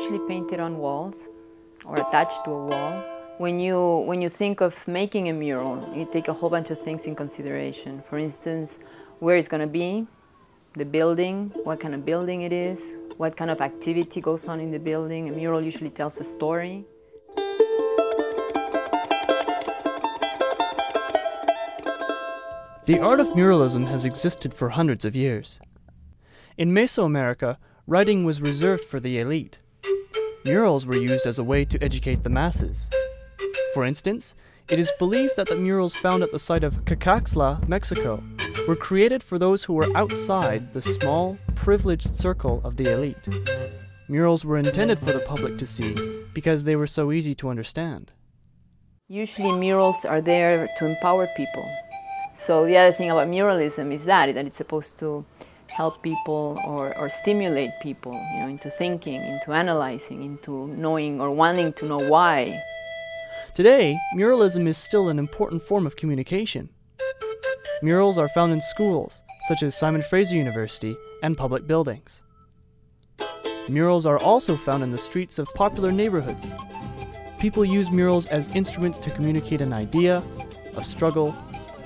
usually painted on walls or attached to a wall. When you think of making a mural, you take a whole bunch of things in consideration. For instance, where it's going to be, the building, what kind of building it is, what kind of activity goes on in the building. A mural usually tells a story. The art of muralism has existed for hundreds of years. In Mesoamerica, writing was reserved for the elite. Murals were used as a way to educate the masses. For instance, it is believed that the murals found at the site of Cacaxtla, Mexico, were created for those who were outside the small, privileged circle of the elite. Murals were intended for the public to see because they were so easy to understand. Usually murals are there to empower people. So the other thing about muralism is that it's supposed to help people or stimulate people, into thinking, into analyzing, into knowing or wanting to know why. Today, muralism is still an important form of communication. Murals are found in schools, such as Simon Fraser University, and public buildings. Murals are also found in the streets of popular neighborhoods. People use murals as instruments to communicate an idea, a struggle,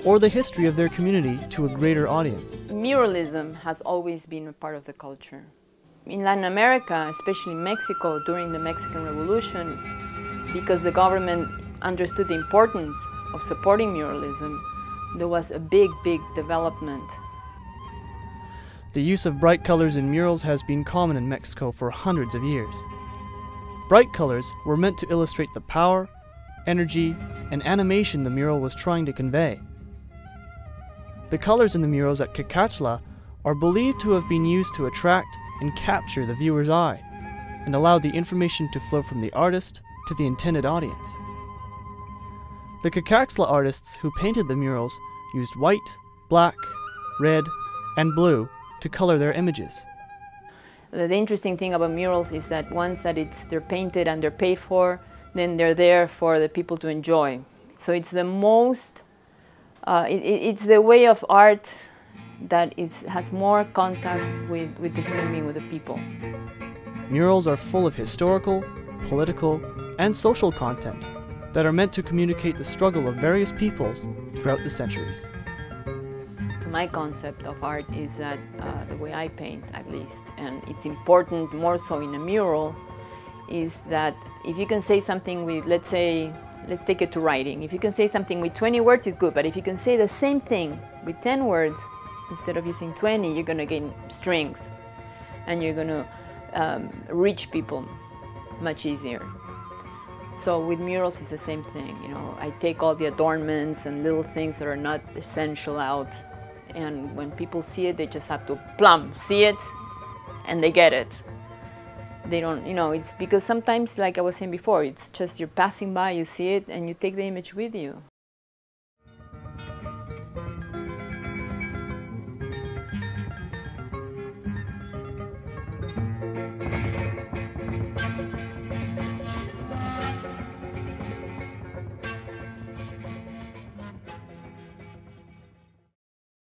or the history of their community to a greater audience. Muralism has always been a part of the culture. In Latin America, especially Mexico, during the Mexican Revolution, because the government understood the importance of supporting muralism, there was a big development. The use of bright colors in murals has been common in Mexico for hundreds of years. Bright colors were meant to illustrate the power, energy, and animation the mural was trying to convey. The colors in the murals at Cacaxtla are believed to have been used to attract and capture the viewer's eye, and allow the information to flow from the artist to the intended audience. The Cacaxtla artists who painted the murals used white, black, red, and blue to color their images. The interesting thing about murals is that once that they're painted and they're paid for, then they're there for the people to enjoy. So it's the most it's the way of art that has more contact with the human being, with the people. Murals are full of historical, political, and social content that are meant to communicate the struggle of various peoples throughout the centuries. My concept of art is that the way I paint, at least, and it's important more so in a mural, is that if you can say something with, let's take it to writing. If you can say something with 20 words, it's good, but if you can say the same thing with 10 words, instead of using 20, you're going to gain strength, and you're going to reach people much easier. So with murals, it's the same thing. I take all the adornments and little things that are not essential out, and when people see it, they just have to see it, and they get it. They don't, it's because sometimes, like I was saying before, it's just you're passing by, you see it, and you take the image with you.